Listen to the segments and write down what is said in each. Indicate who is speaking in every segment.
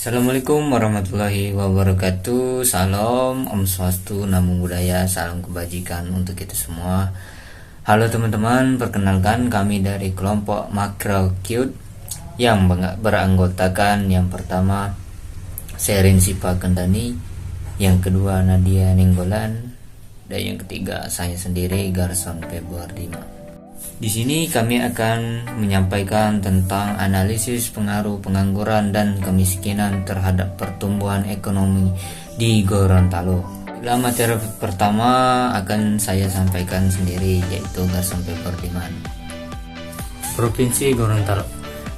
Speaker 1: Assalamualaikum warahmatullahi wabarakatuh. Salam, Om Swastiastu, Namo Buddhaya, salam kebajikan untuk kita semua. Halo teman-teman, perkenalkan kami dari kelompok Makro Cute yang beranggotakan yang pertama Sherin Sipa Kendani, yang kedua Nadia Nenggolan, dan yang ketiga saya sendiri Garson Februardima. Di sini kami akan menyampaikan tentang analisis pengaruh pengangguran dan kemiskinan terhadap pertumbuhan ekonomi di Gorontalo. Materi pertama akan saya sampaikan sendiri, yaitu Garson Februardima. Provinsi Gorontalo.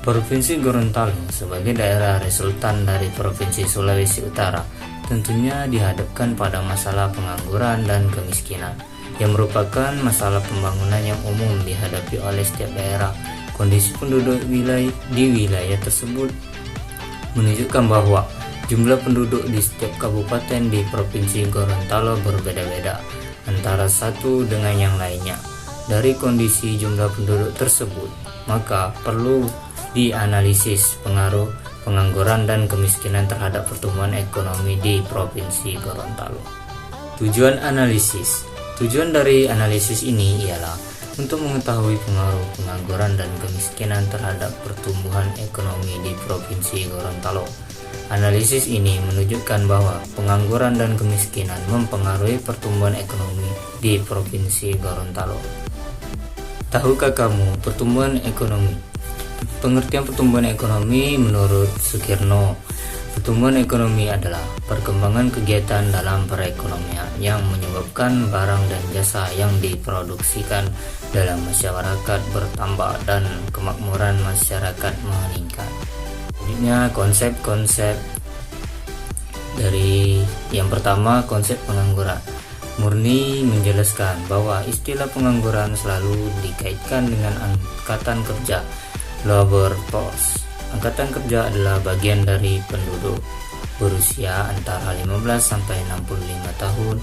Speaker 1: Provinsi Gorontalo sebagai daerah resultan dari Provinsi Sulawesi Utara tentunya dihadapkan pada masalah pengangguran dan kemiskinan, yang merupakan masalah pembangunan yang umum dihadapi oleh setiap daerah. Kondisi penduduk di wilayah tersebut menunjukkan bahwa jumlah penduduk di setiap kabupaten di Provinsi Gorontalo berbeda-beda antara satu dengan yang lainnya. Dari kondisi jumlah penduduk tersebut, maka perlu dianalisis pengaruh pengangguran dan kemiskinan terhadap pertumbuhan ekonomi di Provinsi Gorontalo. Tujuan analisis. Tujuan dari analisis ini ialah untuk mengetahui pengaruh pengangguran dan kemiskinan terhadap pertumbuhan ekonomi di Provinsi Gorontalo. Analisis ini menunjukkan bahwa pengangguran dan kemiskinan mempengaruhi pertumbuhan ekonomi di Provinsi Gorontalo. Tahukah kamu pertumbuhan ekonomi? Pengertian pertumbuhan ekonomi menurut Sukirno. Pertumbuhan ekonomi adalah perkembangan kegiatan dalam perekonomian yang menyebabkan barang dan jasa yang diproduksikan dalam masyarakat bertambah dan kemakmuran masyarakat meningkat. Selanjutnya konsep-konsep dari yang pertama, konsep pengangguran. Murni menjelaskan bahwa istilah pengangguran selalu dikaitkan dengan angkatan kerja, labor force. Angkatan kerja adalah bagian dari penduduk berusia antara 15 sampai 65 tahun,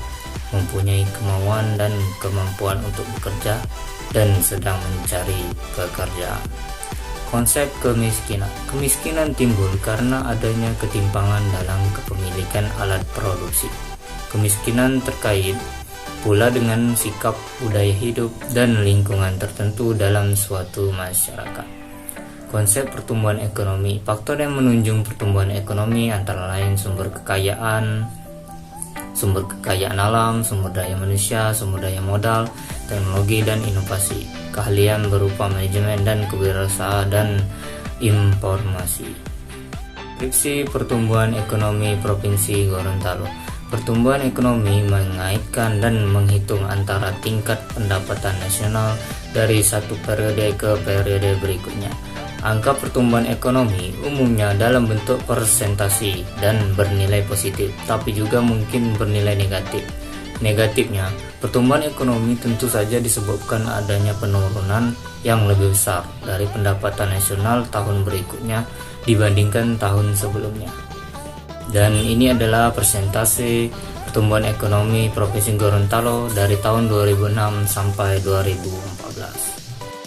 Speaker 1: mempunyai kemauan dan kemampuan untuk bekerja dan sedang mencari pekerjaan. Konsep kemiskinan. Kemiskinan timbul karena adanya ketimpangan dalam kepemilikan alat produksi. Kemiskinan terkait pula dengan sikap budaya hidup dan lingkungan tertentu dalam suatu masyarakat. Konsep pertumbuhan ekonomi. Faktor yang menunjang pertumbuhan ekonomi antara lain sumber kekayaan alam, sumber daya manusia, sumber daya modal, teknologi dan inovasi, keahlian berupa manajemen dan kewirausahaan dan informasi. Deskripsi pertumbuhan ekonomi Provinsi Gorontalo. Pertumbuhan ekonomi mengaitkan dan menghitung antara tingkat pendapatan nasional dari satu periode ke periode berikutnya. Angka pertumbuhan ekonomi umumnya dalam bentuk persentase dan bernilai positif, tapi juga mungkin bernilai negatif. Negatifnya, pertumbuhan ekonomi tentu saja disebabkan adanya penurunan yang lebih besar dari pendapatan nasional tahun berikutnya dibandingkan tahun sebelumnya. Dan ini adalah persentase pertumbuhan ekonomi Provinsi Gorontalo dari tahun 2006 sampai 2014.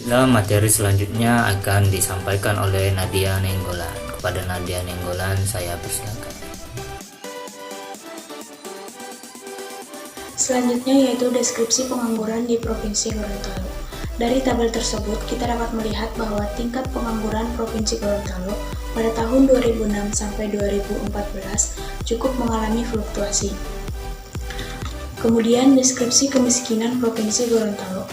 Speaker 1: Materi selanjutnya akan disampaikan oleh Nadia Nenggolan. Kepada Nadia Nenggolan saya persilakan.
Speaker 2: Selanjutnya yaitu deskripsi pengangguran di Provinsi Gorontalo. Dari tabel tersebut kita dapat melihat bahwa tingkat pengangguran Provinsi Gorontalo pada tahun 2006 sampai 2014 cukup mengalami fluktuasi. Kemudian deskripsi kemiskinan Provinsi Gorontalo.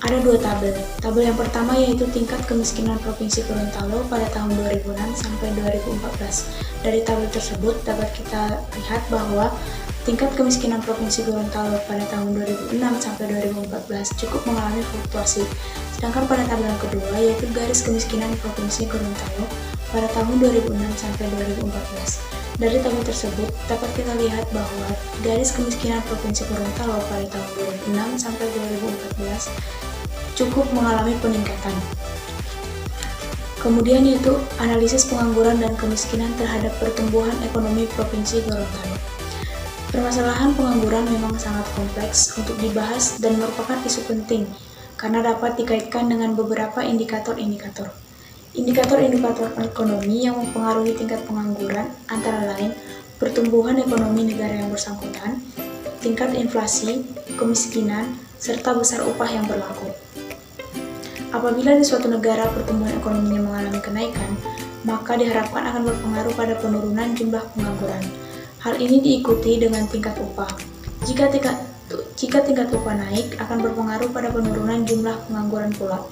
Speaker 2: Ada dua tabel. Tabel yang pertama yaitu tingkat kemiskinan Provinsi Gorontalo pada tahun 2006 sampai 2014. Dari tabel tersebut dapat kita lihat bahwa tingkat kemiskinan Provinsi Gorontalo pada tahun 2006 sampai 2014 cukup mengalami fluktuasi. Sedangkan pada tabel yang kedua yaitu garis kemiskinan Provinsi Gorontalo pada tahun 2006 sampai 2014. Dari tabel tersebut dapat kita lihat bahwa garis kemiskinan Provinsi Gorontalo pada tahun 2006 sampai 2014 cukup mengalami peningkatan. Kemudian yaitu analisis pengangguran dan kemiskinan terhadap pertumbuhan ekonomi Provinsi Gorontalo. Permasalahan pengangguran memang sangat kompleks untuk dibahas dan merupakan isu penting karena dapat dikaitkan dengan beberapa indikator-indikator. Indikator-indikator ekonomi yang mempengaruhi tingkat pengangguran antara lain pertumbuhan ekonomi negara yang bersangkutan, tingkat inflasi, kemiskinan, serta besar upah yang berlaku. Apabila di suatu negara pertumbuhan ekonominya mengalami kenaikan, maka diharapkan akan berpengaruh pada penurunan jumlah pengangguran. Hal ini diikuti dengan tingkat upah. Jika tingkat upah naik, akan berpengaruh pada penurunan jumlah pengangguran pula.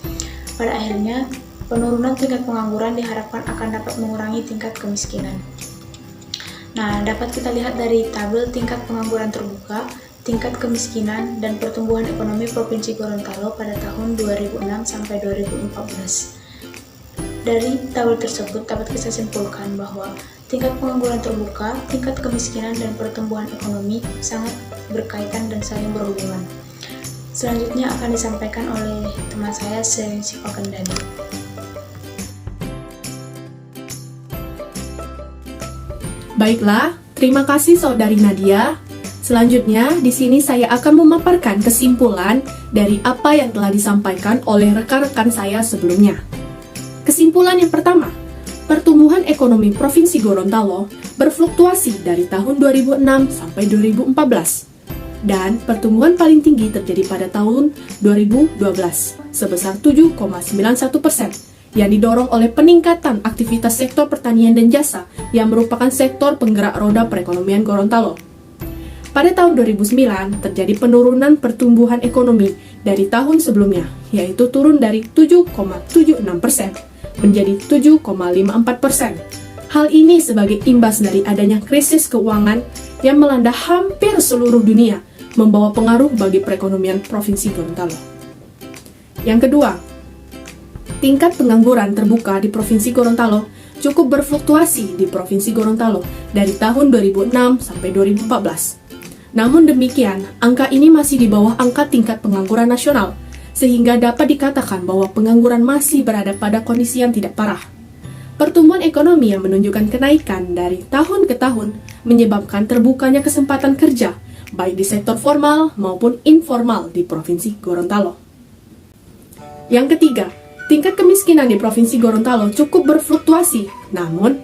Speaker 2: Pada akhirnya, penurunan tingkat pengangguran diharapkan akan dapat mengurangi tingkat kemiskinan. Nah, dapat kita lihat dari tabel tingkat pengangguran terbuka, tingkat kemiskinan, dan pertumbuhan ekonomi Provinsi Gorontalo pada tahun 2006 sampai 2014. Dari tabel tersebut dapat kita simpulkan bahwa tingkat pengangguran terbuka, tingkat kemiskinan, dan pertumbuhan ekonomi sangat berkaitan dan saling berhubungan. Selanjutnya akan disampaikan oleh teman saya, Siva Kendani.
Speaker 3: Baiklah, terima kasih Saudari Nadia. Selanjutnya, di sini saya akan memaparkan kesimpulan dari apa yang telah disampaikan oleh rekan-rekan saya sebelumnya. Kesimpulan yang pertama, pertumbuhan ekonomi Provinsi Gorontalo berfluktuasi dari tahun 2006 sampai 2014. Dan pertumbuhan paling tinggi terjadi pada tahun 2012, sebesar 7,91%. Yang didorong oleh peningkatan aktivitas sektor pertanian dan jasa yang merupakan sektor penggerak roda perekonomian Gorontalo. Pada tahun 2009, terjadi penurunan pertumbuhan ekonomi dari tahun sebelumnya, yaitu turun dari 7,76% menjadi 7,54%. Hal ini sebagai imbas dari adanya krisis keuangan yang melanda hampir seluruh dunia, membawa pengaruh bagi perekonomian Provinsi Gorontalo. Yang kedua, tingkat pengangguran terbuka di Provinsi Gorontalo cukup berfluktuasi di Provinsi Gorontalo dari tahun 2006 sampai 2014. Namun demikian, angka ini masih di bawah angka tingkat pengangguran nasional, sehingga dapat dikatakan bahwa pengangguran masih berada pada kondisi yang tidak parah. Pertumbuhan ekonomi yang menunjukkan kenaikan dari tahun ke tahun menyebabkan terbukanya kesempatan kerja, baik di sektor formal maupun informal di Provinsi Gorontalo. Yang ketiga, tingkat kemiskinan di Provinsi Gorontalo cukup berfluktuasi, namun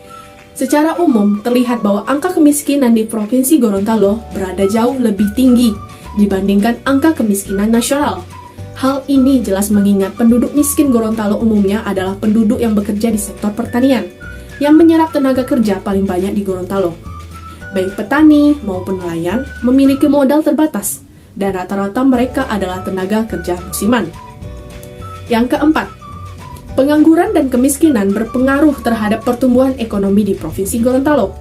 Speaker 3: secara umum terlihat bahwa angka kemiskinan di Provinsi Gorontalo berada jauh lebih tinggi dibandingkan angka kemiskinan nasional. Hal ini jelas mengingat penduduk miskin Gorontalo umumnya adalah penduduk yang bekerja di sektor pertanian, yang menyerap tenaga kerja paling banyak di Gorontalo. Baik petani maupun nelayan memiliki modal terbatas, dan rata-rata mereka adalah tenaga kerja musiman. Yang keempat, pengangguran dan kemiskinan berpengaruh terhadap pertumbuhan ekonomi di Provinsi Gorontalo.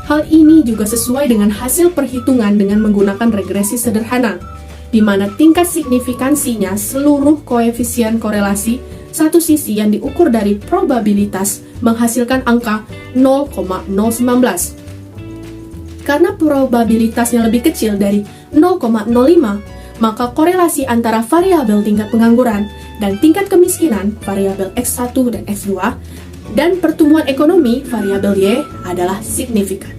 Speaker 3: Hal ini juga sesuai dengan hasil perhitungan dengan menggunakan regresi sederhana, di mana tingkat signifikansinya seluruh koefisien korelasi satu sisi yang diukur dari probabilitas menghasilkan angka 0,019. Karena probabilitasnya lebih kecil dari 0,05, maka korelasi antara variabel tingkat pengangguran dan tingkat kemiskinan, variabel X1 dan X2, dan pertumbuhan ekonomi, variabel Y, adalah signifikan.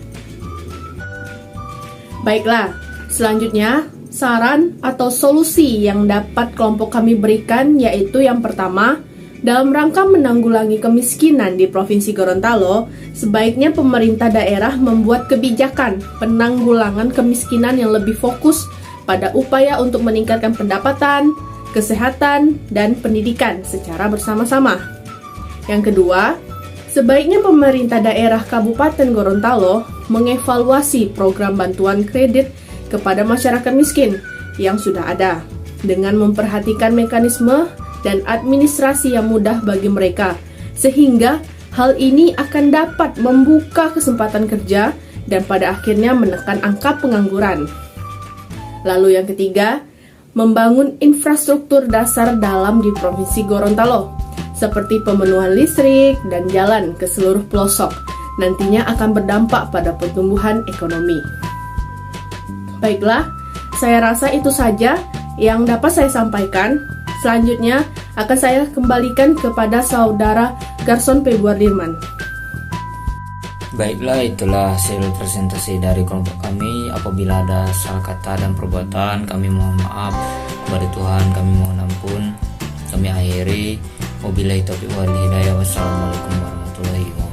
Speaker 3: Baiklah, selanjutnya, saran atau solusi yang dapat kelompok kami berikan yaitu yang pertama, dalam rangka menanggulangi kemiskinan di Provinsi Gorontalo, sebaiknya pemerintah daerah membuat kebijakan penanggulangan kemiskinan yang lebih fokus pada upaya untuk meningkatkan pendapatan, kesehatan, dan pendidikan secara bersama-sama. Yang kedua, sebaiknya pemerintah daerah Kabupaten Gorontalo mengevaluasi program bantuan kredit kepada masyarakat miskin yang sudah ada, dengan memperhatikan mekanisme dan administrasi yang mudah bagi mereka, sehingga hal ini akan dapat membuka kesempatan kerja dan pada akhirnya menekan angka pengangguran. Lalu yang ketiga, membangun infrastruktur dasar dalam di Provinsi Gorontalo, seperti pemenuhan listrik dan jalan ke seluruh pelosok, nantinya akan berdampak pada pertumbuhan ekonomi. Baiklah, saya rasa itu saja yang dapat saya sampaikan. Selanjutnya akan saya kembalikan kepada Saudara Garson Februardirman.
Speaker 1: Baiklah, itulah hasil presentasi dari kelompok kami. Apabila ada salah kata dan perbuatan, kami mohon maaf. Kepada Tuhan kami mohon ampun. Kami akhiri. Wabillahi taufiq wal hidayah. Wassalamualaikum warahmatullahi wabarakatuh.